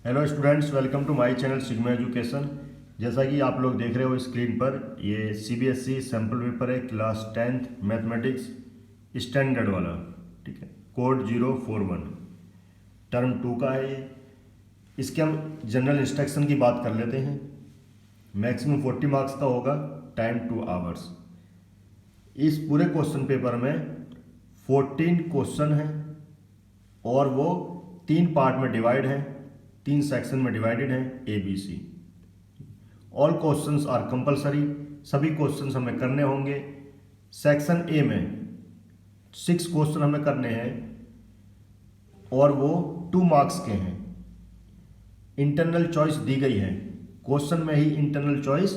Hello students, welcome to my channel Sigma Education. जैसा कि आप लोग देख रहे हो स्क्रीन पर, ये सीबीएसई सैम्पल पेपर है क्लास 10th मैथमेटिक्स स्टैंडर्ड वाला। ठीक है, कोड 041 टर्म 2 का है ये। इसके हम जनरल इंस्ट्रक्शन की बात कर लेते हैं। मैक्सिमम 40 मार्क्स का होगा, टाइम 2 आवर्स। इस पूरे क्वेश्चन पेपर में 14 क्वेश्चन हैं और वो 3 पार्ट में डिवाइड है, 3 सेक्शन में डिवाइडेड है, A B C. All questions are compulsory, सभी क्वेश्चंस हमें करने होंगे। सेक्शन ए में 6 क्वेश्चन हमें करने हैं और वो 2 मार्क्स के हैं। इंटरनल चॉइस दी गई है, क्वेश्चन में ही इंटरनल चॉइस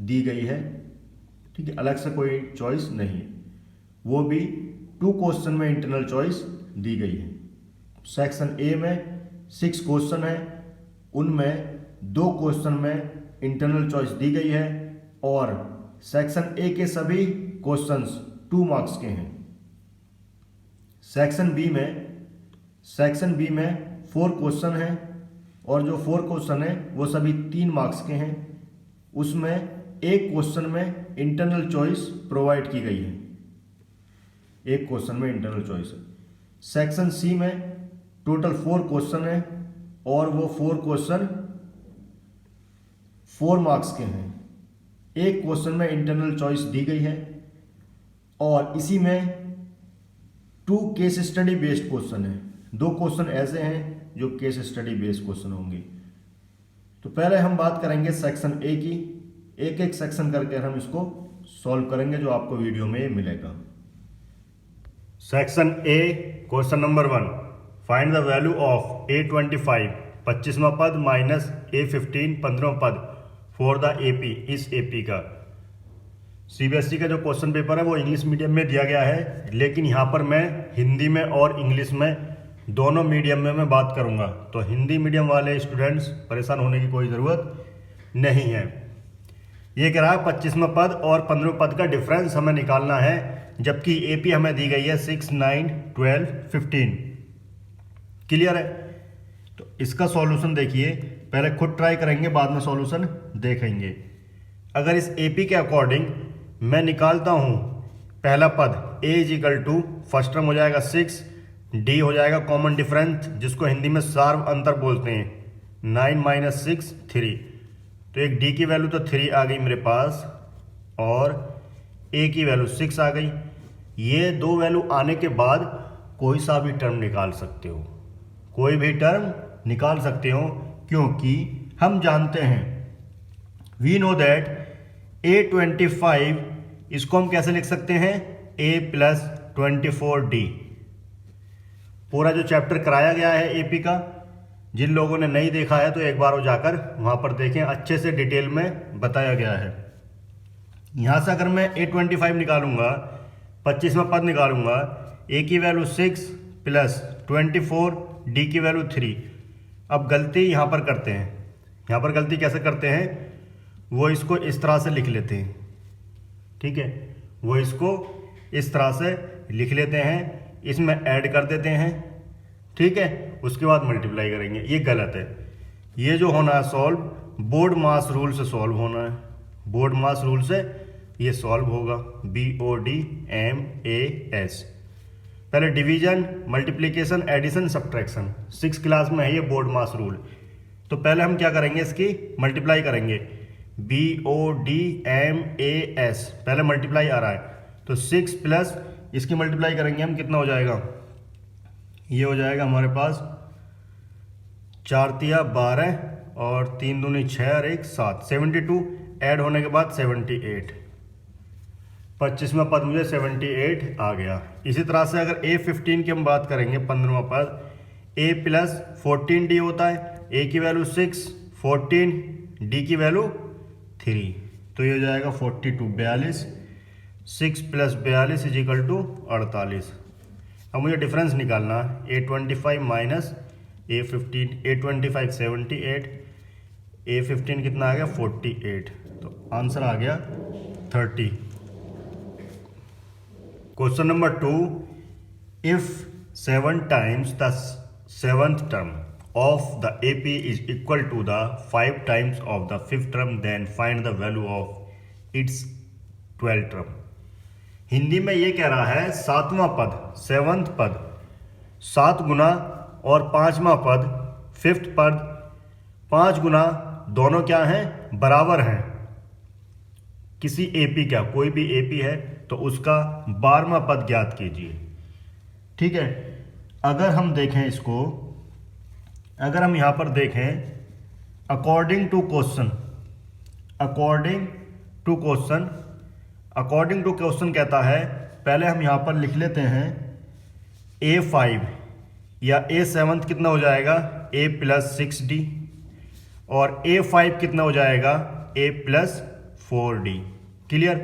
दी गई है। ठीक है, अलग से कोई चॉइस नहीं है, वो भी 2 क्वेश्चन में इंटरनल चॉइस दी गई है। सेक्शन ए में 6 क्वेश्चन है, उनमें 2 क्वेश्चन में इंटरनल चॉइस दी गई है और सेक्शन ए के सभी क्वेश्चंस 2 मार्क्स के हैं। सेक्शन बी में 4 क्वेश्चन हैं और जो 4 क्वेश्चन है वो सभी 3 मार्क्स के हैं। उसमें एक क्वेश्चन में इंटरनल चॉइस प्रोवाइड की गई है, एक क्वेश्चन में इंटरनल चॉइस है। सेक्शन सी में टोटल 4 क्वेश्चन है और वो 4 क्वेश्चन 4 मार्क्स के हैं। एक क्वेश्चन में इंटरनल चॉइस दी गई है और इसी में 2 केस स्टडी बेस्ड क्वेश्चन है। 2 क्वेश्चन ऐसे हैं जो केस स्टडी बेस्ड क्वेश्चन होंगे। तो पहले हम बात करेंगे सेक्शन ए की, एक एक सेक्शन करके हम इसको सॉल्व करेंगे जो आपको वीडियो में मिलेगा। Section A, question number 1, find the value of A25 25वां पद माइनस A15 15वां पद फॉर द एपी। इस एपी का सीबीएसई का जो क्वेश्चन पेपर है वो इंग्लिश मीडियम में दिया गया है, लेकिन यहाँ पर मैं हिंदी में और इंग्लिश में दोनों मीडियम में मैं बात करूँगा। तो हिंदी मीडियम वाले स्टूडेंट्स परेशान होने की कोई ज़रूरत नहीं है। ये कह रहा है 25वां पद और 15वें पद का डिफरेंस हमें निकालना है, जबकि एपी हमें दी गई है 6, 9, 12, 15। क्लियर है? तो इसका सॉल्यूशन देखिए, पहले खुद ट्राई करेंगे, बाद में सॉल्यूशन देखेंगे। अगर इस एपी के अकॉर्डिंग मैं निकालता हूं पहला पद a is equal to, first term हो जाएगा 6, d हो जाएगा कॉमन डिफरेंस जिसको हिंदी में सार्व अंतर बोलते हैं, 9 माइनस 6 3। तो एक d की वैल्यू तो 3 आ गई मेरे पास और a की वैल्यू 6 आ गई। ये 2 वैल्यू आने के बाद कोई सा भी टर्म निकाल सकते हो, कोई भी टर्म निकाल सकते हो, क्योंकि हम जानते हैं, वी नो दैट A25 इसको हम कैसे लिख सकते हैं, a प्लस 24d। पूरा जो चैप्टर कराया गया है एपी का, जिन लोगों ने नहीं देखा है तो एक बार वो जाकर वहां पर देखें, अच्छे से डिटेल में बताया गया है। यहां से अगर मैं A25 निकालूंगा, 25वां पद निकालूंगा, a की वैल्यू 6 प्लस 24, d की वैल्यू 3। अब गलती यहाँ पर करते हैं, यहाँ पर गलती कैसे करते हैं, वो इसको इस तरह से लिख लेते हैं। ठीक है, वो इसको इस तरह से लिख लेते हैं, इसमें ऐड कर देते हैं। ठीक है, उसके बाद मल्टीप्लाई करेंगे। ये गलत है। ये जो होना है सॉल्व, बोर्ड मास रूल से सॉल्व होना है, बोर्ड मास रूल से ये सॉल्व होगा, BODMAS। पहले division, multiplication, addition, subtraction, 6 class में है ये बोर्ड मास रूल। तो पहले हम क्या करेंगे, इसकी मल्टीप्लाई करेंगे, BODMAS, पहले मल्टीप्लाई आ रहा है तो 6 प्लस इसकी मल्टीप्लाई करेंगे हम, कितना हो जाएगा, ये हो जाएगा हमारे पास 4 तिया 12 और 3 दूनी 6 और 1 7, 72 ऐड होने के बाद 78। 25वां पद मुझे 78 आ गया। इसी तरह से अगर A15 की हम बात करेंगे, 15वां पद, a प्लस 14d होता है, a की वैल्यू 6, 14, d की वैल्यू 3, तो ये हो जाएगा 42, 42, 6 प्लस 42 इज इक्वल टू 48। अब मुझे डिफरेंस निकालना है, A25 minus A15, A25 78, A15 कितना आ गया 48, तो आंसर आ गया 30। Question number 2, if 7 times the 7th term of the AP is equal to the 5 times of the fifth term, then find the value of its 12th term. Hindi में ये कह रहा है सातवां पद, सेवंथ पद 7 गुना और पांचवा पद फिफ्थ पद 5 गुना, दोनों क्या हैं? बराबर हैं। किसी AP का, कोई भी AP है तो उसका 12वां पद ज्ञात कीजिए। ठीक है, अगर हम देखें इसको, अगर हम यहां पर देखें according to question, according to question कहता है, पहले हम यहां पर लिख लेते हैं A5 या A7 कितना हो जाएगा? A + 6D, और A5 कितना हो जाएगा? A + 4D। क्लियर?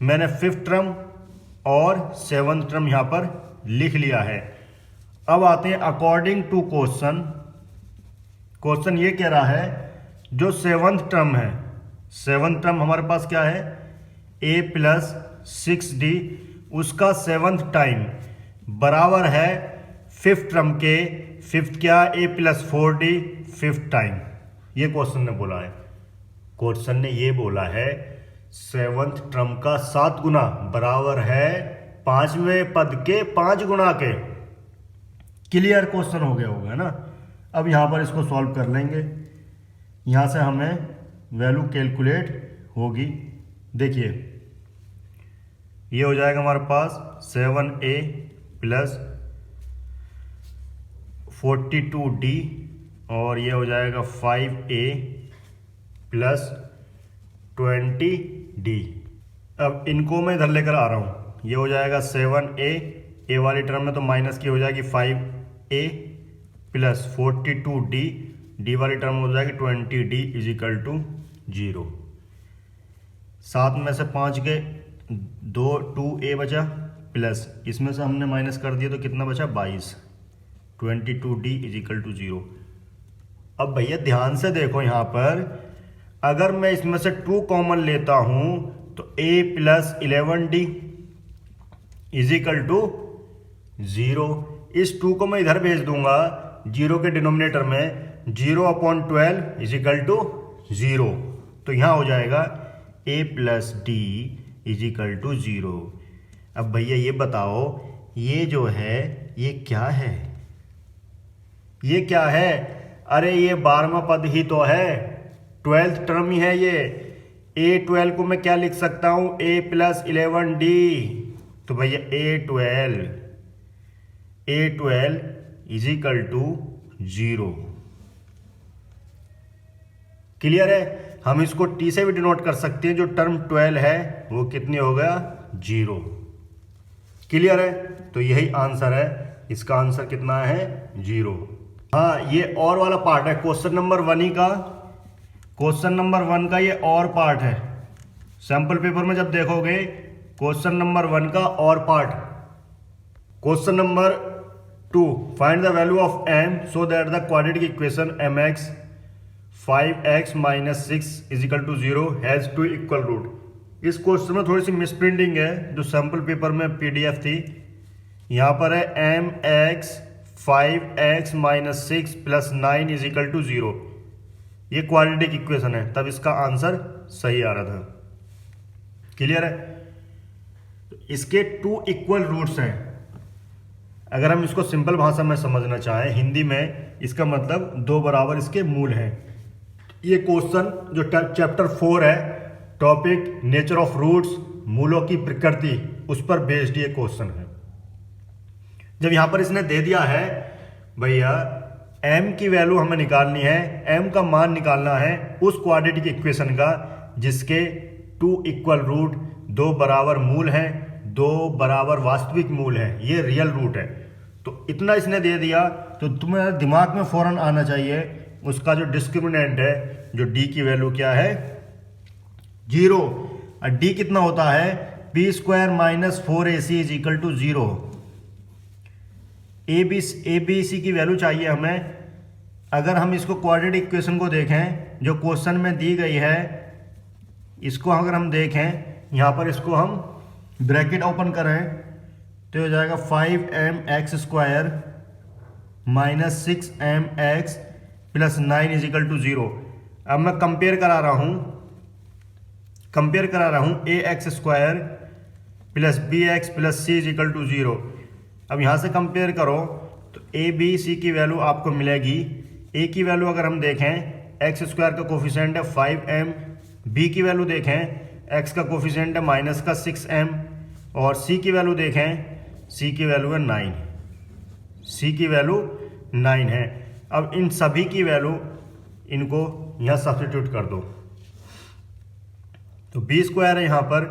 मैंने फिफ्थ टर्म और सेवंथ टर्म यहां पर लिख लिया है। अब आते हैं अकॉर्डिंग टू क्वेश्चन। क्वेश्चन ये कह रहा है जो सेवंथ टर्म है, सेवंथ टर्म हमारे पास क्या है? A + 6D, उसका सेवंथ टाइम बराबर है फिफ्थ टर्म के फिफ्थ क्या? A + 4D fifth time. ये क्वेश्चन ने बोला है, क्वेश्चन ने ये बोला है सेवंथ टर्म का 7 गुना बराबर है पांचवें पद के 5 गुना के। क्लियर? क्वेश्चन हो गया होगा ना। अब यहां पर इसको सॉल्व कर लेंगे, यहां से हमें वैल्यू कैलकुलेट होगी। देखिए ये हो जाएगा हमारे पास 7A + 42D, और ये हो जाएगा 5A + 20D। अब इनको मैं इधर लेकर आ रहा हूं, ये हो जाएगा 7A, A वाली टर्म में तो माइनस की हो जाएगी 5A + 42D, D वाली टर्म हो जाएगी 20D = 0। 7 में से 5 गए, 2A बचा, प्लस इसमें से हमने माइनस कर दिया तो कितना बचा? 22। 22D = 0। अब भैया ध्यान से देखो, यहां पर अगर मैं इसमें से 2 कॉमन लेता हूं तो A + 11D = 0। इस 2 को मैं इधर भेज दूंगा 0 के डिनोमिनेटर में, 0/12 = 0। तो यहां हो जाएगा A + D = 0। अब भैया ये बताओ, ये जो है ये क्या है? ये क्या है? अरे ये 12वां पद ही तो है, 12th टर्म ही है ये। A12 को मैं क्या लिख सकता हूं? A + 11D। तो भैया A12 = 0। क्लियर है? हम इसको T से भी डिनोट कर सकते हैं, जो टर्म 12 है वो कितनी हो गया? 0। क्लियर है? तो यही आंसर है, इसका आंसर कितना है? 0। हाँ, ये और वाला पार्ट है क्वेश्चन नंबर 1 ही का, क्वेश्चन नंबर 1 का ये और पार्ट है। सैंपल पेपर में जब देखोगे क्वेश्चन नंबर 1 का और part. Question number 2, find the value of m so that the quadratic equation mx 5x - 6 = 0 has 2 equal root. इस क्वेश्चन में थोड़ी सी मिसप्रिंटिंग है, जो सैंपल पेपर में PDF थी। यहां पर है mx 5x - 6 + 9 = 0। ये क्वाड्रेटिक इक्वेशन है, तब इसका आंसर सही आ रहा था। क्लियर है? तो इसके 2 इक्वल रूट्स हैं। अगर हम इसको सिंपल भाषा में समझना चाहें हिंदी में, इसका मतलब 2 बराबर इसके मूल हैं। ये क्वेश्चन जो चैप्टर 4 है, टॉपिक नेचर ऑफ रूट्स, मूलों की प्रकृति, उस पर बेस्ड ये क्वेश्चन है। जब यहां पर इसने दे दिया है भैया m की वैल्यू हमें निकालनी है, m का मान निकालना है उस क्वाड्रेटिक इक्वेशन का जिसके 2 इक्वल रूट, 2 बराबर मूल हैं, 2 बराबर वास्तविक मूल हैं, ये रियल रूट है। तो इतना इसने दे दिया तो तुम्हें दिमाग में फौरन आना चाहिए उसका जो डिस्क्रिमिनेंट है, जो d की वैल्यू क्या है? 0। और d कितना होता है? b² - 4ac = 0। ABC की वैल्यू चाहिए हमें। अगर हम इसको क्वाड्रेटिक इक्वेशन को देखें जो क्वेश्चन में दी गई है, इसको अगर हम देखें यहाँ पर, इसको हम ब्रैकेट ओपन करें तो हो जाएगा 5mx² - 6mx plus 9 is equal to 0। अब मैं कंपेयर करा रहा हूँ a x square plus b x plus c is equal to 0। अब यहाँ से कंपेयर करो तो ए बी सी की वैल्यू आपको मिलेगी। ए की वैल्यू अगर हम देखें एक्स स्क्वायर का कोफिशिएंट है 5m, बी की वैल्यू देखें एक्स का कोफिशिएंट है माइनस का 6m, और सी की वैल्यू देखें सी की वैल्यू है 9, सी की वैल्यू 9 है। अब इन सभी की वैल्यू इनको यहाँ सब्स्टिट्यूट कर दो तो बी स्क्वायर है यहाँ पर,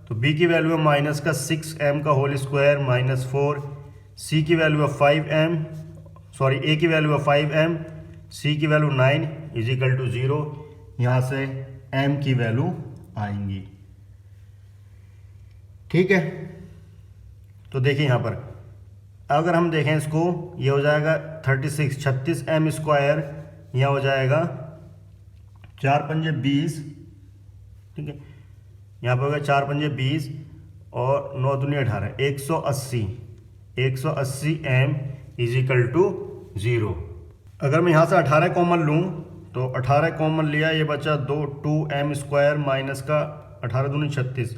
तो बी की वैल्यू है माइनस का 6m का होल स्क्वायर माइनस 4, सी की वैल्यू है 5m, सॉरी ए की वैल्यू है 5m, सी की वैल्यू 9 इज इक्वल टू 0। यहाँ से m की वैल्यू आएंगी। ठीक है, तो देखिए यहाँ पर अगर हम देखें इसको, ये हो जाएगा 36m स्क्वायर, यहाँ हो जाएगा 4 पंजे 20, ठीक है, यहाँ पर होगा 4 पंजे 20 और 9 दूनी 18, 180 m इज इक्वल टू 0। अगर मैं यहाँ से 18 कॉमन लूँ तो 18 कॉमन लिया, ये बचा 2m स्क्वायर माइनस का 18 दूनी 36,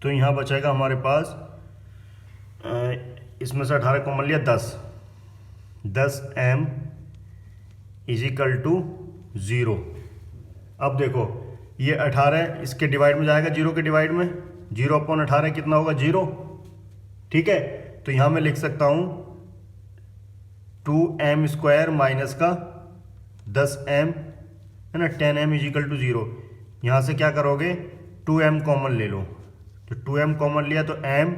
तो यहाँ बचेगा हमारे पास इसमें से 18 कॉमन लिया 10m इज इक्वल टू 0। अब देखो ये 18 इसके डिवाइड में जाएगा 0 के डिवाइड में, 0/18 कितना होगा 0। ठीक है, तो यहाँ मैं लिख सकता हूँ 2m स्क्वायर माइनस का 10m है ना, 10m इज इक्वल टू 0। यहाँ से क्या करोगे 2m कॉमन ले लो, तो 2m कॉमन लिया तो m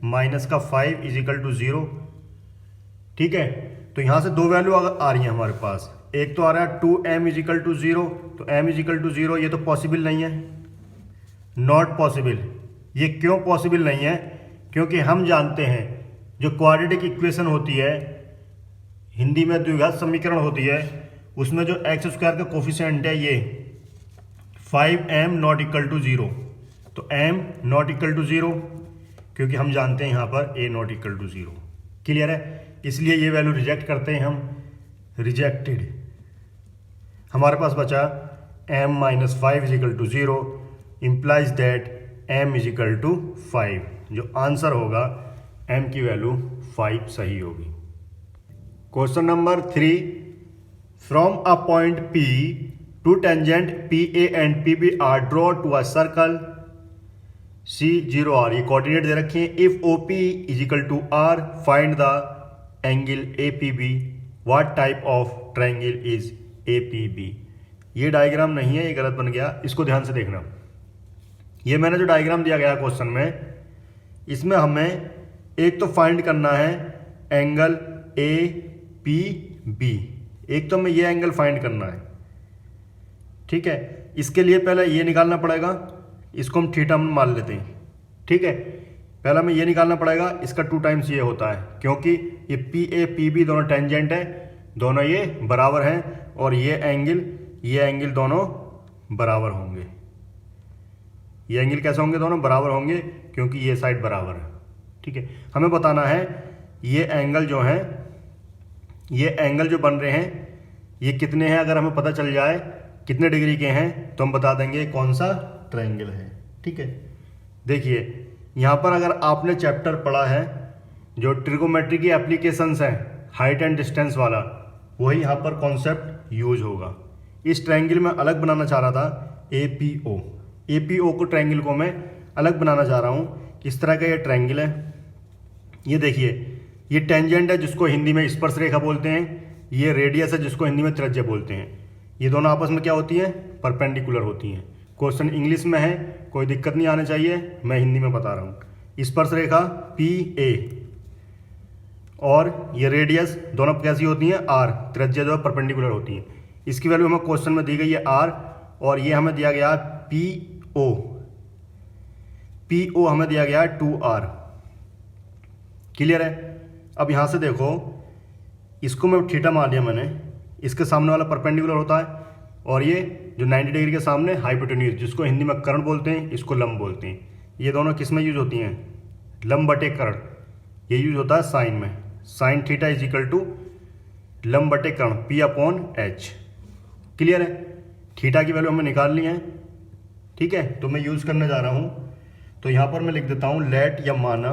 माइनस का 5 इज इक्वल टू 0। ठीक है, तो यहाँ से दो वैल्यू आ रही है हमारे पास, एक तो आ रहा है 2m इज इक्वल टू 0, तो m इज इक्वल टू 0 ये तो पॉसिबल नहीं है, नॉट पॉसिबल। ये क्यों पॉसिबल नहीं है? क्योंकि हम जानते हैं जो क्वाड्रेटिक इक्वेशन होती है, हिंदी में द्विघात समीकरण होती है, उसमें जो एक्स स्क्वायर का कोफिशिएंट है ये 5m नॉट इक्वल टू 0, तो m नॉट इक्वल टू 0, क्योंकि हम जानते हैं यहाँ पर a not equal to 0। Clear है? इसलिए ये वैल्यू रिजेक्ट करते हैं हम, रिजेक्टेड। हमारे पास बचा m minus 5 is equal to 0 इम्प्लाइज दैट m इज इक्वल टू 5। जो आंसर होगा m की वैल्यू 5 सही होगी। Question number 3, from a point P to tangent PA and PB are draw to a circle C0R, ये कोऑर्डिनेट दे रखे हैं। If OP is equal to R find the angle APB, what type of triangle is APB। ये diagram नहीं है, ये गलत बन गया, इसको ध्यान से देखना। ये मैंने जो डायग्राम दिया गया क्वेश्चन में, इसमें हमें एक तो फाइंड करना है एंगल APB, एक तो हमें ये एंगल फाइंड करना है। ठीक है, इसके लिए पहले ये निकालना पड़ेगा, इसको हम थीटा में मान लेते हैं। ठीक है, पहला हमें ये निकालना पड़ेगा, इसका 2 टाइम्स ये होता है, क्योंकि ये PA PB दोनों टेंजेंट है, दोनों ये बराबर हैं, और ये एंगल दोनों बराबर होंगे। ये एंगल कैसे होंगे? दोनों बराबर होंगे, क्योंकि ये साइड बराबर है। ठीक है, हमें बताना है ये एंगल जो है, ये एंगल जो बन रहे हैं ये कितने हैं। अगर हमें पता चल जाए कितने डिग्री के हैं तो हम बता देंगे कौन सा ट्रायंगल है। ठीक है, देखिए यहाँ पर अगर आपने चैप्टर पढ़ा है जो ट्रिगोमेट्री की एप्लीकेशंस हैं, हाइट एंड डिस्टेंस वाला, वही यहाँ पर कॉन्सेप्ट यूज होगा। इस ट्रायंगल में अलग बनाना चाह रहा था APO को, ट्रायंगल को मैं अलग बनाना चाह रहा हूँ। किस तरह का ये ट्रायंगल है, ये देखिए, ये टेंजेंट है जिसको हिंदी में स्पर्श रेखा बोलते हैं, ये रेडियस है जिसको हिंदी में त्रिज्या बोलते हैं। ये दोनों आपस में क्या होती हैं? परपेंडिकुलर होती हैं। क्वेश्चन इंग्लिश में है, कोई दिक्कत नहीं आनी चाहिए, मैं हिंदी में बता रहा हूँ। स्पर्श रेखा PA और ये रेडियस दोनों कैसी होती हैं? R, त्रिज्या जो है परपेंडिकुलर होती हैं। इसकी वैल्यू हमें क्वेश्चन में दी गई है R, और ये हमें दिया गया PO हमें दिया गया है 2R। क्लियर है? अब यहाँ से देखो, इसको मैं थीटा मान लिया मैंने, इसके सामने वाला परपेंडिकुलर होता है, और ये जो 90 डिग्री के सामने हाइपोटेन्यूज, जिसको हिंदी में कर्ण बोलते हैं, इसको लंब बोलते हैं। ये दोनों किस में यूज होती हैं? लंब बटे कर्ण, ये यूज होता है साइन में। Sine theta is equal to लंब बटे कर्ण P/H। क्लियर है? थीटा की वैल्यू हमें निकालनी है, ठीक है। तो मैं यूज़ करने जा रहा हूँ, तो यहाँ पर मैं लिख देता हूँ लेट या माना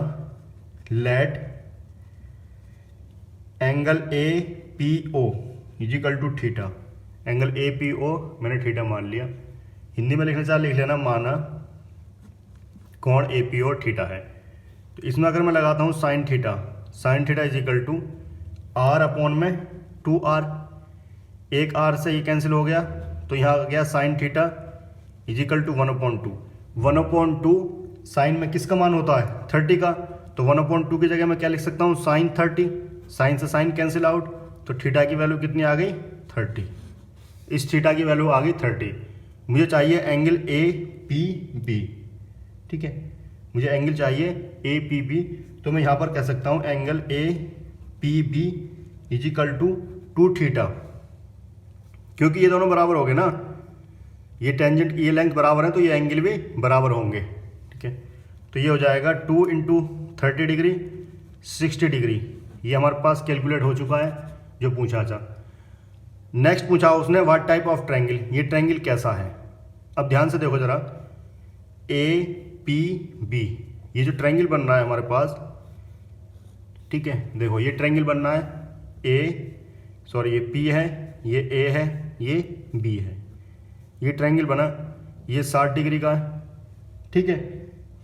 let angle A P O is equal to theta. Angle A P O मैंने थीटा मान लिया। हिंदी में लिखने चाहे लिख लेना माना कोण ए पी ओ थीटा है। तो इसमें अगर मैं लगाता हूँ sine theta is equal to R upon में 2r, एक r से ये कैंसिल हो गया, तो यहाँ आ गया sine theta is equal to 1/2। 1/2 sine में किसका मान होता है? 30 का। तो 1/2 की जगह मैं क्या लिख सकता हूँ? साइन 30। साइन से साइन कैंसिल आउट, तो थीटा की वैल्यू कितनी आ गई? 30। इस थीटा की वैल्यू आ गई 30। मुझे चाहिए एंगल ए पी बी, ठीक है। मुझे एंगल चाहिए ए पी बी, तो मैं यहाँ पर कह सकता हूँ angle A P B is equal to 2 theta, क्योंकि ये दोनों बराबर हो गए ना, ये टेंजेंट ये लेंथ बराबर है तो ये एंगल भी बराबर होंगे, ठीक है। तो ये हो जाएगा 2 इंटू 30 डिग्री 60 डिग्री। ये हमारे पास कैलकुलेट हो चुका है जो पूछा था। नेक्स्ट पूछा उसने व्हाट टाइप ऑफ ट्रायंगल, ये ट्रायंगल कैसा है। अब ध्यान से देखो जरा, ए पी बी ये जो ट्रायंगल बन रहा है हमारे पास, ठीक है। देखो ये ट्रायंगल बनना है ये पी है, ये ए है, ये बी है। ये ट्रायंगल बना, ये 60 डिग्री का है, ठीक है,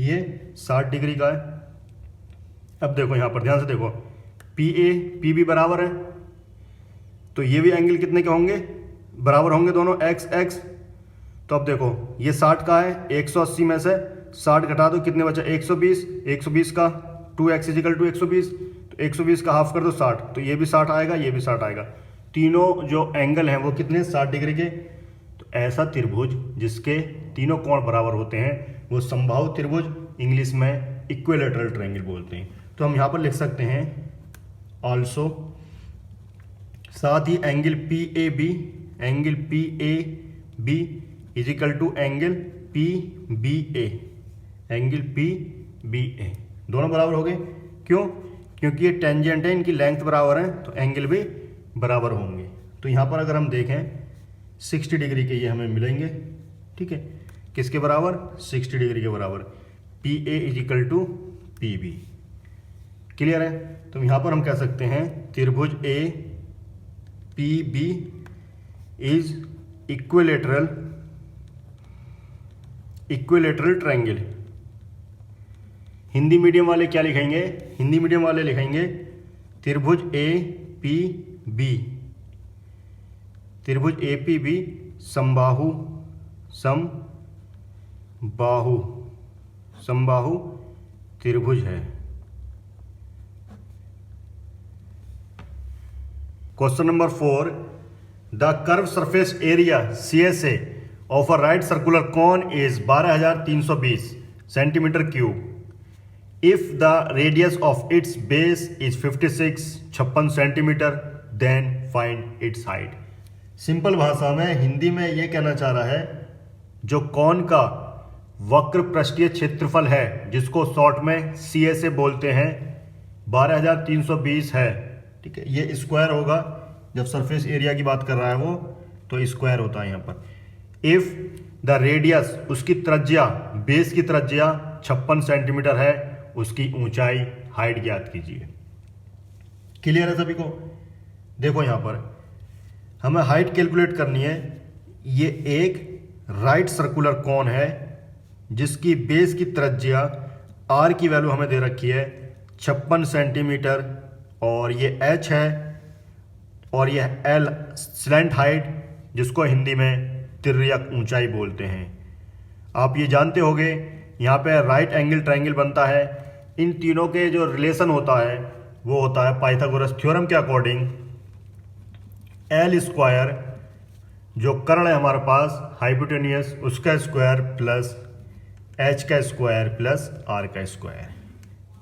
ये 60 डिग्री का है। अब देखो यहाँ पर ध्यान से देखो, पी ए पी बी बराबर है, तो ये भी एंगल कितने के होंगे? बराबर होंगे दोनों, एक्स एक्स। तो अब देखो ये 60 का है, 180 में से 60 घटा दो, कितने बचा? 120। 120 का 2x इजिकल टू 120, तो 120 का हाफ कर दो 60, तो ये भी 60 आएगा, ये भी 60 आएगा। तीनों जो एंगल हैं वो कितने? 60 डिग्री के। तो ऐसा त्रिभुज जिसके तीनों कोण बराबर होते हैं वो समबाहु त्रिभुज, इंग्लिश में इक्विलैटरल ट्रायंगल बोलते हैं। तो हम यहाँ पर लिख सकते हैं ऑल्सो, साथ ही angle P A B is equal to angle P B A, दोनों बराबर हो गए। क्यों? क्योंकि ये टेंजेंट है, इनकी लेंथ बराबर है, तो एंगल भी बराबर होंगे। तो यहाँ पर अगर हम देखें 60 डिग्री के ये हमें मिलेंगे, ठीक है। किसके बराबर? 60 डिग्री के बराबर, P A is equal to P B. Clear है? तो यहाँ पर हम कह सकते हैं त्रिभुज A P B is equilateral triangle. Hindi medium वाले क्या लिखेंगे? हिंदी मीडियम वाले लिखेंगे त्रिभुज ए पी बी, त्रिभुज ए पी बी समबाहु त्रिभुज है। Question number 4, the curve surface area CSA of a right circular cone is 12,320 centimetre cube. If the radius of its base is 56 centimetre, then find its height. Simple भाषा में हिंदी में ये कहना चाह रहा है, जो कोन का वक्र पृष्ठीय क्षेत्रफल है जिसको शॉर्ट में CSA बोलते हैं, 12,320 है, ठीक है। ये स्क्वायर होगा, जब सरफेस एरिया की बात कर रहा है वो, तो स्क्वायर होता है यहाँ पर। इफ द रेडियस, उसकी त्रिज्या, बेस की त्रिज्या 56 सेंटीमीटर है, उसकी ऊंचाई हाइट ज्ञात कीजिए। क्लियर है सभी को? देखो यहाँ पर हमें हाइट कैलकुलेट करनी है। ये एक राइट सर्कुलर कोन है जिसकी बेस की त्रिज्या r की वैल्यू हमें दे रखी है 56 सेंटीमीटर, और ये h है, और यह l स्लैंट हाइट, जिसको हिंदी में तिर्यक ऊंचाई बोलते हैं। आप ये जानते होंगे यहाँ पे राइट एंगल ट्रायंगल बनता है, इन तीनों के जो रिलेशन होता है वो होता है पाइथागोरस थ्योरम के अकॉर्डिंग L स्क्वायर, जो कर्ण है हमारे पास हाइपोटेनियस, उसका स्क्वायर प्लस h का स्क्वायर प्लस r का स्क्वायर,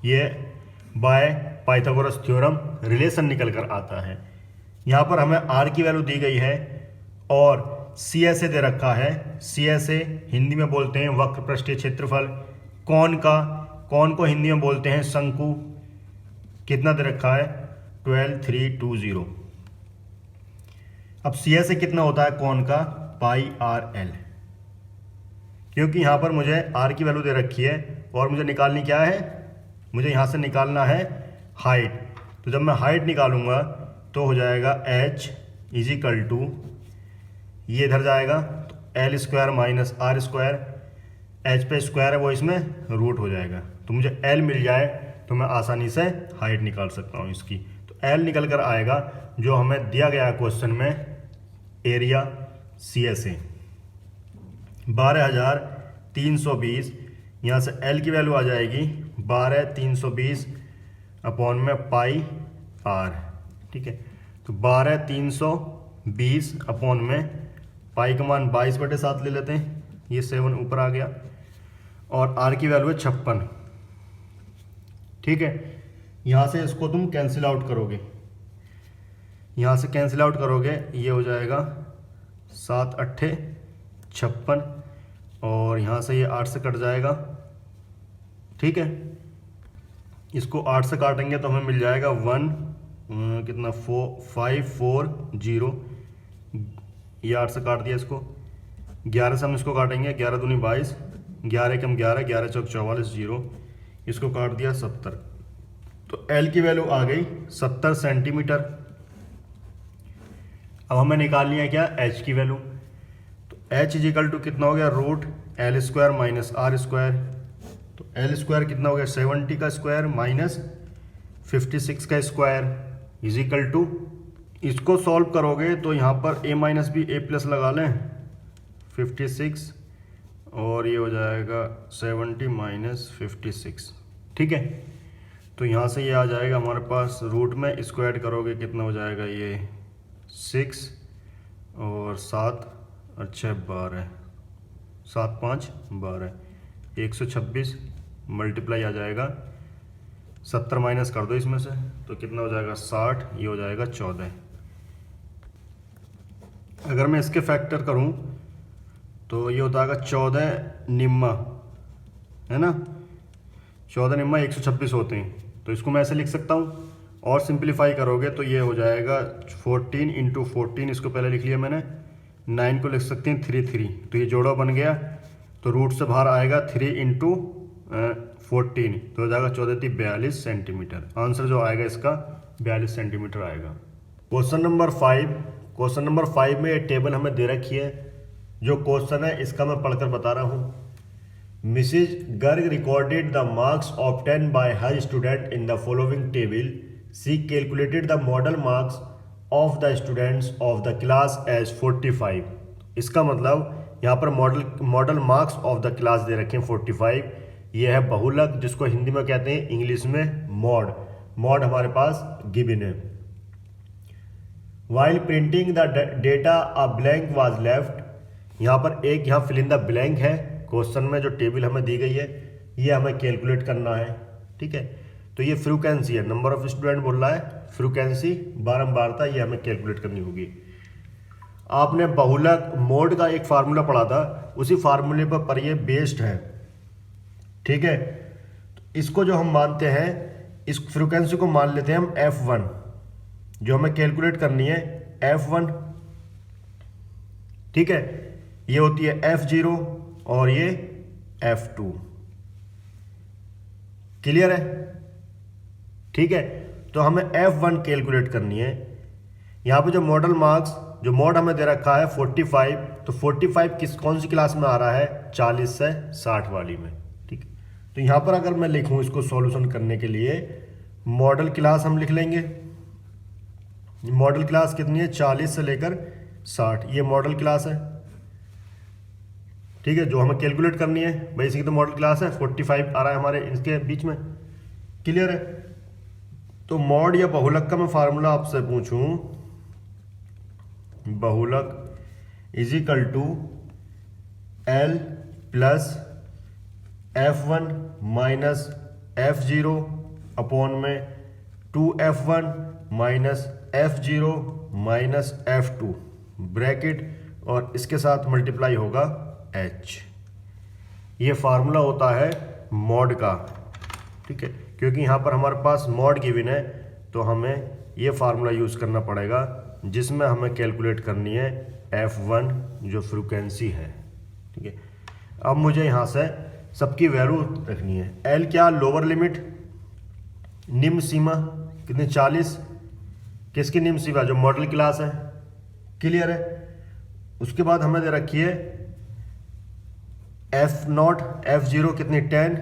ये बाय पाइथागोरस थ्योरम रिलेशन निकल कर आता है। यहाँ पर हमें r की वैल्यू दी गई है और CSA दे रखा है। CSA हिंदी में बोलते हैं वक्र पृष्ठीय क्षेत्रफल। कौन को हिंदी में बोलते हैं शंकु। कितना दे रखा है? 12,320। अब सी एस ए कितना होता है कोण का, पाई आर एल, क्योंकि यहाँ पर मुझे आर की वैल्यू दे रखी है और मुझे निकालनी क्या है, मुझे यहाँ से निकालना है हाइट। तो जब मैं हाइट निकालूंगा तो हो जाएगा h इजिकल टू, ये इधर जाएगा तो L square minus R square, H पे स्क्वायर है वो इसमें रूट हो जाएगा, तो मुझे एल मिल जाए तो मैं आसानी से हाइट निकाल सकता हूँ इसकी। तो एल निकल कर आएगा जो हमें दिया गया क्वेश्चन में, एरिया सी एस ए 12,320, यहाँ से एल की वैल्यू आ जाएगी 12,320 अपॉन में पाई आर, ठीक है। तो 12,320 अपॉन में पाई का मान 22/7 ले लेते हैं, ये 7 ऊपर आ गया, और आर की वैल्यू है 56, ठीक है। यहाँ से इसको तुम कैंसिल आउट करोगे, यहाँ से कैंसिल आउट करोगे, ये हो जाएगा 7 8 56, और यहाँ से ये 8 से कट जाएगा, ठीक है। इसको 8 से काटेंगे तो हमें मिल जाएगा 540, ये 8 से काट दिया इसको, 11 से हम इसको काटेंगे, 11 दूनी 22, 11 कम 11, 11 चौक 44, 0, इसको काट दिया 70, तो L की वैल्यू आ गई 70 सेंटीमीटर। अब हमें निकालनी है क्या, H की वैल्यू। तो H इजिकल टू कितना हो गया, root L square minus R square, तो एल स्क्वायर कितना हो गया 70 का स्क्वायर माइनस 56 का स्क्वायर इजिकल टू, इसको सॉल्व करोगे तो यहाँ पर a minus B A plus लगा लें 56, और ये हो जाएगा 70 माइनस 56, ठीक है। तो यहाँ से ये आ जाएगा हमारे पास, रूट में इसको ऐड करोगे कितना हो जाएगा, ये 6 और 7 और 6 12, 7 5 12, 126 मल्टीप्लाई आ जाएगा, 70 माइनस कर दो इसमें से तो कितना हो जाएगा 60, ये हो जाएगा 14। अगर मैं इसके फैक्टर करूं तो ये होता है 14 निम्मा, है ना, 14 निम्मा 126 होते हैं, तो इसको मैं ऐसे लिख सकता हूँ। और सिंप्लीफाई करोगे तो ये हो जाएगा 14 इंटू 14, इसको पहले लिख लिया मैंने, 9 को लिख सकते हैं 3 3, तो ये जोड़ा बन गया, तो रूट से बाहर आएगा 3 इंटू 14, तो हो जाएगा 14 × 42 सेंटीमीटर। आंसर जो आएगा इसका 42 सेंटीमीटर आएगा। क्वेश्चन नंबर 5 में ये टेबल हमें दे रखी है, जो क्वेश्चन है इसका मैं पढ़कर बता रहा हूँ। Mrs Garg recorded the marks obtain by her student in the following table. She calculated the modal marks of the students of the class as 45। इसका मतलब यहाँ पर modal marks of the class दे रखे हैं 45। ये है बहुलक, जिसको हिंदी में कहते हैं, इंग्लिश में मॉड हमारे पास गिवन है। While printing the data a blank was left, यहाँ पर एक यहाँ फिल इन द ब्लैंक है, क्वेश्चन में जो टेबल हमें दी गई है ये हमें कैलकुलेट करना है, ठीक है। तो ये फ्रीक्वेंसी है, नंबर ऑफ स्टूडेंट बोल रहा है, फ्रीक्वेंसी बारंबारता, ये हमें कैलकुलेट करनी होगी। आपने बहुलक मोड का एक फार्मूला पढ़ा था, उसी फार्मूले पर ये बेस्ड है, ठीक है। तो इसको जो हम मानते हैं, इस फ्रीक्वेंसी को मान लेते हैं हम F1, जो हमें कैलकुलेट करनी है F1, ठीक है। ये होती है F0 और ये F2, क्लियर है, ठीक है। तो हमें F1 कैलकुलेट करनी है। यहां पे जो मॉडल मार्क्स, जो मॉड हमें दे रखा है 45, तो 45 कौन सी क्लास में आ रहा है, 40 से 60 वाली में, ठीक है। तो यहां पर अगर मैं लिखूं इसको सॉल्यूशन करने के लिए, मॉडल क्लास हम लिख लेंगे। मॉडल क्लास कितनी है, 40 से लेकर 60, ये मॉडल क्लास है, ठीक है, जो हमें कैलकुलेट करनी है। भाई इसकी तो मॉडल क्लास है, 45 आ रहा है हमारे इसके बीच में, क्लियर है। तो मॉड या बहुलक का मैं फार्मूला आपसे पूछूं, बहुलक is equal to L plus F1 minus F0 upon में 2F1 minus F0 minus F2 bracket, और इसके साथ मल्टीप्लाई होगा H। ये फार्मूला होता है मॉड का, ठीक है। क्योंकि यहाँ पर हमारे पास मॉड गिवन है तो हमें ये फार्मूला यूज़ करना पड़ेगा जिसमें हमें कैलकुलेट करनी है F1 जो फ्रीक्वेंसी है। ठीक है, अब मुझे यहाँ से सबकी वैल्यू रखनी है। L क्या, लोअर लिमिट, निम्न सीमा कितनी 40, किसकी निम्न सीमा, जो मॉडल क्लास है, क्लियर है। उसके बाद हमें दे रखी है F0, F0 कितनी 10,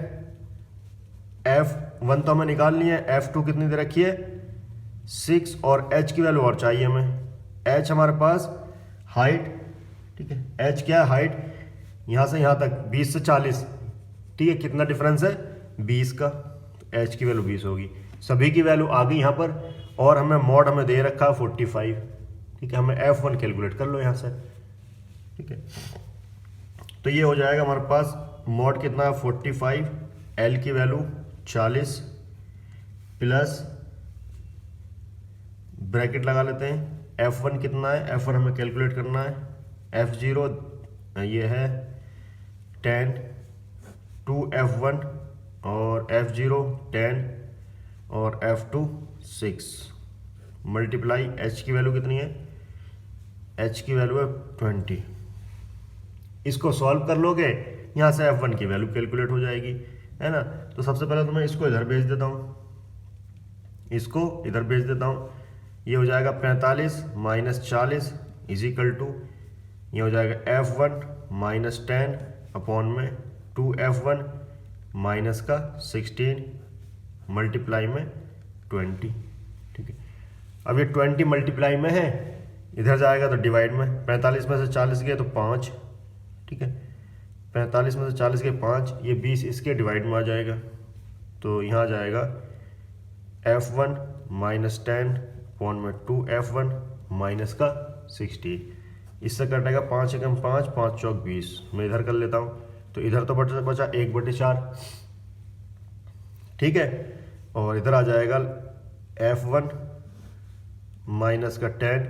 F1 तो हमें निकालनी है, F2 कितनी दे रखी है 6 और H की वैल्यू और चाहिए हमें। H हमारे पास हाइट, ठीक है, H क्या है हाइट, यहाँ से यहाँ तक 20 से 40, ठीक है, कितना डिफरेंस है 20 का, तो H की वैल्यू 20 होगी। सभी की वैल्यू आ गई यहाँ पर, और हमें मॉड हमें दे रखा है 45, ठीक है, हमें F1 कैलकुलेट कर लो यहाँ से। ठीक है, तो ये हो जाएगा हमारे पास मॉड कितना है 45, L की वैल्यू 40 प्लस ब्रैकेट लगा लेते हैं, F1 कितना है, F1 हमें कैलकुलेट करना है, F0 ये है 10, 2F1 और F0 10 और F2 6 मल्टीप्लाई H की वैल्यू कितनी है, H की वैल्यू है 20। इसको सॉल्व कर लोगे, यहाँ से F1 की वैल्यू कैलकुलेट हो जाएगी, है ना। तो सबसे पहले तो मैं इसको इधर भेज देता हूँ, इसको इधर भेज देता हूँ, ये हो जाएगा 45 माइनस 40 इजिकल टू, ये हो जाएगा F1 माइनस 10 अपॉन में 2F1 माइनस का 16 मल्टीप्लाई में 20। ठीक है, अब ये 20 मल्टीप्लाई में है, इधर जाएगा तो डिवाइड में, 45 में से 40 गए तो 5, ठीक है, 45 में से 40 के 5, ये 20 इसके डिवाइड में आ जाएगा, तो यहाँ आ जाएगा F1 माइनस 10 अपॉन में 2F1 माइनस का 16, इससे कटेगा 5 एकम 5, 5 चौक 20, मैं इधर कर लेता हूँ, तो इधर तो बचा 1/4, ठीक है, और इधर आ जाएगा F1 माइनस का 10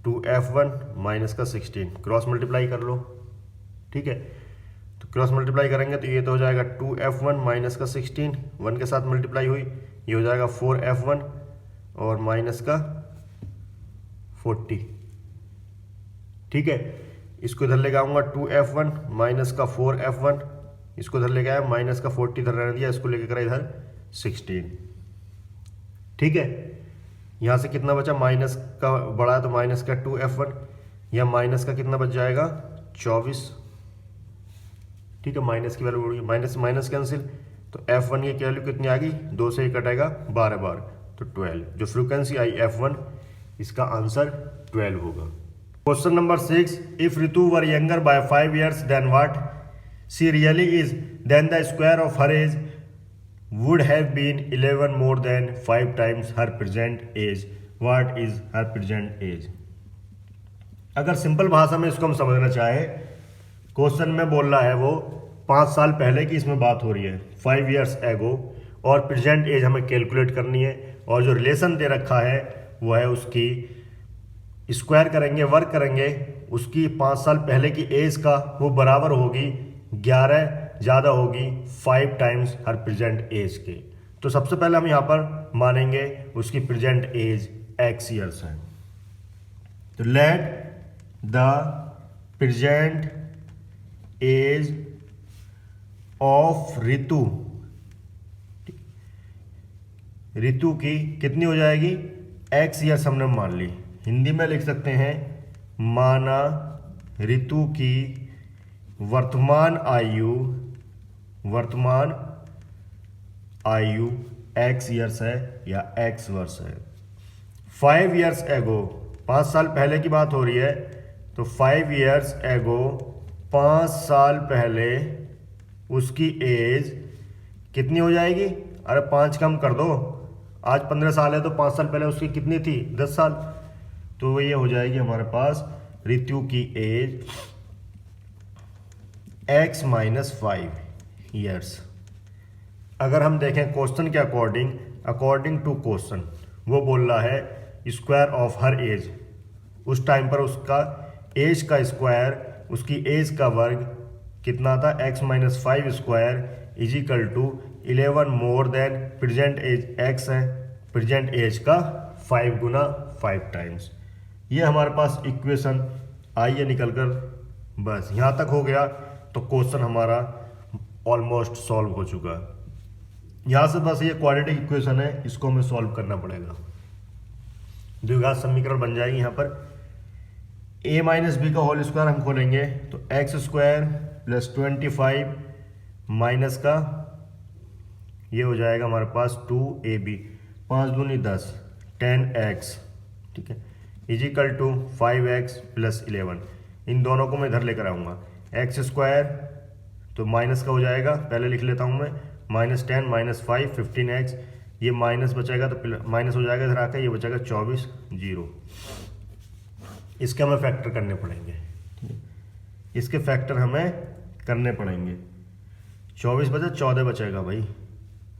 2F1 माइनस का 16, क्रॉस मल्टीप्लाई कर लो। ठीक है, तो क्रॉस मल्टीप्लाई करेंगे तो ये तो हो जाएगा 2F1 माइनस का 16, 1 के साथ मल्टीप्लाई हुई, ये हो जाएगा 4F1 और माइनस का 40। ठीक है, इसको इधर लेके आऊँगा 2F1 माइनस का 4F1, इसको इधर लेके आया, माइनस का 40 इधर रहने दिया, इसको लेके करा इधर 16। ठीक है, यहाँ से कितना बचा, माइनस का बढ़ा है तो माइनस का 2F1, या माइनस का कितना बच जाएगा 24। ठीक है, माइनस की वैल्यू बढ़ी, माइनस माइनस कैंसिल, तो F1 की वैल्यू कितनी आ गई, 2 से ही कटेगा 12 बार, तो 12, जो फ्रीक्वेंसी आई F1, इसका आंसर 12 होगा। Question number 6, if Ritu were younger by 5 years then what she really is, then the square of her age would have been 11 more than 5 times her present age. What is her present age? अगर simple भाषा में इसको हम समझना चाहें, question में बोल रहा है वो 5 साल पहले की इसमें बात हो रही है, 5 years ago, और प्रेजेंट एज हमें कैलकुलेट करनी है, और जो रिलेशन दे रखा है वो है उसकी स्क्वायर करेंगे, वर्क करेंगे, उसकी 5 साल पहले की एज का वो बराबर होगी 11 ज़्यादा होगी 5 टाइम्स हर प्रेजेंट एज के। तो सबसे पहले हम यहाँ पर मानेंगे उसकी प्रेजेंट एज x ईयर्स है, तो let the present age of Ritu, Ritu की कितनी हो जाएगी, x ईयर्स हमने मान ली, हिंदी में लिख सकते हैं माना ऋतु की वर्तमान आयु x ईयर्स है या x वर्ष है। 5 years ago, 5 साल पहले की बात हो रही है, तो 5 years ago 5 साल पहले उसकी एज कितनी हो जाएगी, अरे 5 कम कर दो, आज 15 साल है तो 5 साल पहले उसकी कितनी थी 10 साल, तो ये हो जाएगी हमारे पास ऋतु की एज x माइनस 5 ईयर्स। अगर हम देखें क्वेश्चन के अकॉर्डिंग टू क्वेश्चन, वो बोल रहा है स्क्वायर ऑफ हर एज, उस टाइम पर उसका एज का स्क्वायर, उसकी एज का वर्ग कितना था, x minus 5 square is equal to 11 more than present age x है, प्रेजेंट एज का 5 गुना 5 टाइम्स। ये हमारे पास इक्वेशन आई है निकल कर। बस यहाँ तक हो गया तो क्वेश्चन हमारा ऑलमोस्ट सॉल्व हो चुका है। यहाँ से बस ये क्वाड्रेटिक इक्वेशन है, इसको हमें सॉल्व करना पड़ेगा। द्विघात समीकरण बन जाएगी यहाँ पर a माइनस बी का होल स्क्वायर हम खोलेंगे तो एक्स स्क्वायर प्लस 25 माइनस का ये हो जाएगा हमारे पास 2ab, 5 दूनी 10, 10x, ठीक है, इजिकल टू 5x प्लस 11। इन दोनों को मैं इधर लेकर आऊँगा। एक्स स्क्वायर तो माइनस का हो जाएगा, पहले लिख लेता हूँ मैं, -10 -5 15x, ये माइनस बचेगा तो माइनस हो जाएगा इधर आकर, ये बचेगा 24 0। इसके हमें फैक्टर करने पड़ेंगे, इसके फैक्टर हमें करने पड़ेंगे। 24 बचा 14 बचेगा भाई,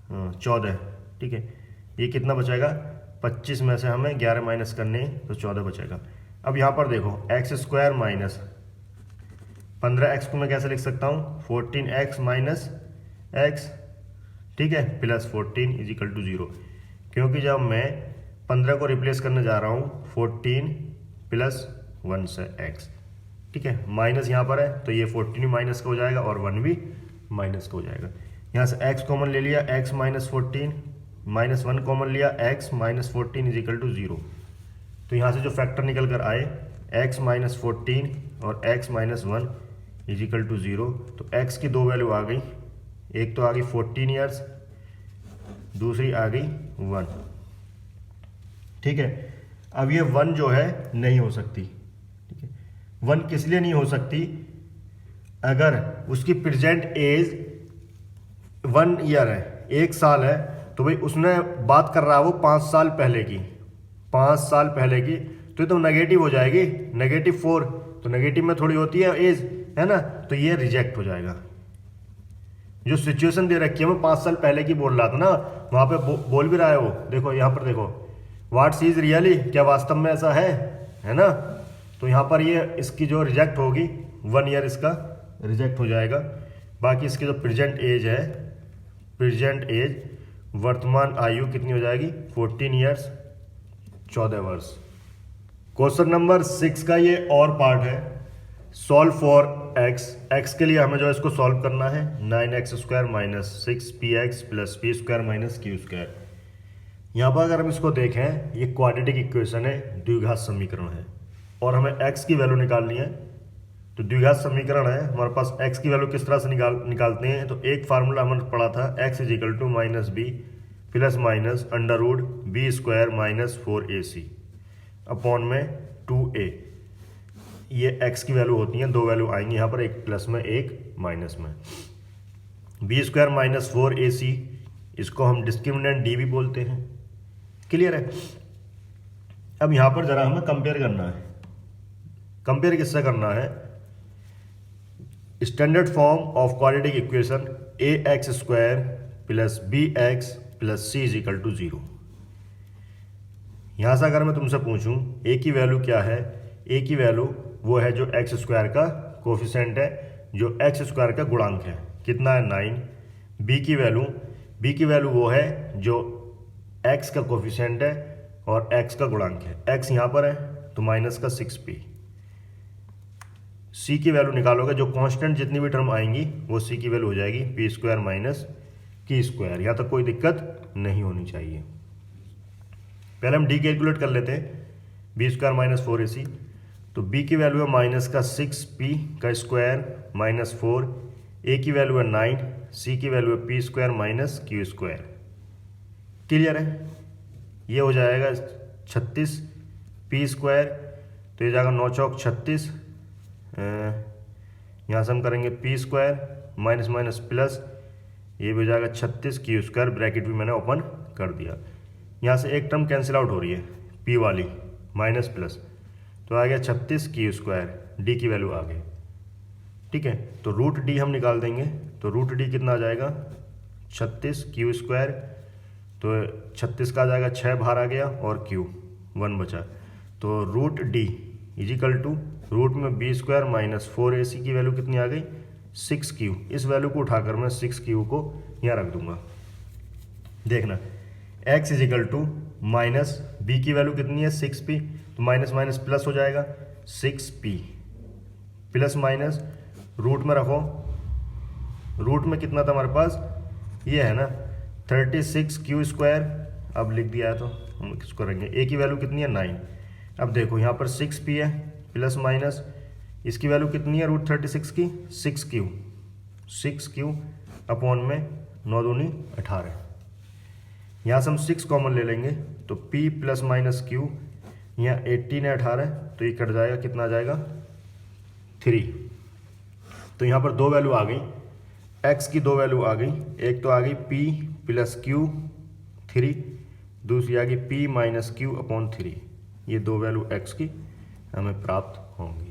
हाँ 14, ठीक है। ये कितना बचेगा, 25 में से हमें 11 माइनस करने तो 14 बचेगा। अब यहाँ पर देखो एक्स स्क्वायर माइनस 15x को मैं कैसे लिख सकता हूँ, 14x माइनस x, ठीक है, प्लस 14 इजिकल टू 0, क्योंकि जब मैं 15 को रिप्लेस करने जा रहा हूँ 14 प्लस 1 से x, ठीक है, माइनस यहाँ पर है तो ये 14 भी माइनस का हो जाएगा और 1 भी माइनस का हो जाएगा। यहाँ से x कॉमन ले लिया, x माइनस 14, माइनस 1 कॉमन लिया, x माइनस 14 इजिकल टू 0। तो यहाँ से जो फैक्टर निकल कर आए x माइनस 14 और x माइनस 1 इजिकल टू 0, तो x की दो वैल्यू आ गई, एक तो आ गई 14 ईयर्स, दूसरी आ गई 1, ठीक है। अब ये 1 जो है नहीं हो सकती, ठीक है। 1 किस लिए नहीं हो सकती, अगर उसकी प्रेजेंट एज 1 ईयर है, 1 साल है, तो भाई उसने बात कर रहा है वो 5 साल पहले की, 5 साल पहले की, तो ये तो नेगेटिव हो जाएगी, -4, तो नेगेटिव में थोड़ी होती है एज, है ना, तो ये रिजेक्ट हो जाएगा। जो सिचुएशन दे रखी है मैं 5 साल पहले की बोल रहा था ना, वहां पे बोल भी रहा है वो, देखो यहाँ पर देखो, व्हाट्स इज रियली, क्या वास्तव में ऐसा है ना। तो यहाँ पर ये इसकी जो रिजेक्ट होगी 1 ईयर इसका रिजेक्ट हो जाएगा। बाकी इसकी जो प्रेजेंट एज है, प्रेजेंट एज वर्तमान आयु कितनी हो जाएगी, 14 ईयर्स 14 वर्ष। क्वेश्चन नंबर 6 का ये और पार्ट है, सॉल्व फॉर x के लिए हमें जो इसको सॉल्व करना है 9x square minus 6px plus p square minus q square. यहाँ पर अगर हम इसको देखें, ये क्वाड्रेटिक इक्वेशन है, द्विघात समीकरण है, और हमें x की वैल्यू निकालनी है। तो द्विघात समीकरण है हमारे पास, x की वैल्यू किस तरह से निकालते हैं, तो एक फार्मूला हमने पढ़ा था, x is equal to minus B plus minus under root B square minus 4ac upon में 2a। ये x की वैल्यू होती है, दो वैल्यू आएंगी यहाँ पर, एक प्लस में एक माइनस में। बी स्क्वायर माइनस 4ac, इसको हम डिस्क्रिमिनेंट d भी बोलते हैं, क्लियर है। अब यहाँ पर जरा हमें कंपेयर करना है। कंपेयर किससे करना है, standard form of quadratic equation ax square plus bx plus c is equal to 0। यहाँ से अगर मैं तुमसे पूछूं a की वैल्यू क्या है, a की वैल्यू वो है जो एक्स स्क्वायर का कोफिशिएंट है, जो एक्स स्क्वायर का गुणांक है, कितना है 9। b की वैल्यू वो है जो x का कोफिशिएंट है और x का गुणांक है, x यहाँ पर है तो माइनस का 6p। c की वैल्यू निकालोगे, जो कांस्टेंट जितनी भी टर्म आएंगी वो c की वैल्यू हो जाएगी p square minus q square. यहाँ तक कोई दिक्कत नहीं होनी चाहिए। पहले हम d कैलकुलेट कर लेते हैं, b स्क्वायर माइनस 4ac, तो b की वैल्यू है माइनस का 6p का स्क्वायर माइनस 4, a की वैल्यू है 9, c की वैल्यू है p square minus q square. Clear है, ये हो जाएगा 36 p स्क्वायर, तो ये जाएगा 9 चौक 36, यहाँ से हम करेंगे p square minus minus plus, ये भी हो जाएगा 36 q स्क्वायर, ब्रैकेट भी मैंने ओपन कर दिया। यहाँ से एक टर्म कैंसिल आउट हो रही है p वाली, माइनस प्लस, तो आ गया 36 q स्क्वायर, d की वैल्यू आ गई, ठीक है। तो रूट d हम निकाल देंगे, तो रूट d कितना आ जाएगा 36 q स्क्वायर, तो 36 का आ जाएगा 6 बाहर आ गया और q 1 बचा, तो root d is equal to root में b स्क्वायर माइनस 4ac की वैल्यू कितनी आ गई 6q। इस वैल्यू को उठाकर मैं 6q को यहाँ रख दूंगा। देखना x is equal to minus B की वैल्यू कितनी है 6p, तो माइनस माइनस प्लस हो जाएगा 6p प्लस माइनस रूट में रखो, रूट में कितना था हमारे पास, ये है ना 36q², अब लिख दिया है तो हम किसको करेंगे, ए की वैल्यू कितनी है 9। अब देखो यहाँ पर 6p है प्लस माइनस इसकी वैल्यू कितनी है √36 की 6q अपॉन में 9 दूनी 18। यहाँ से हम 6 कॉमन ले लेंगे तो p प्लस माइनस q, यहाँ 18 है 18 तो ये कट जाएगा, कितना आ जाएगा 3। तो यहाँ पर दो वैल्यू आ गई, x की दो वैल्यू आ गई, एक तो आ गई p प्लस q 3, दूसरी आ गई p माइनस q अपॉन 3। ये दो वैल्यू x की हमें प्राप्त होंगी।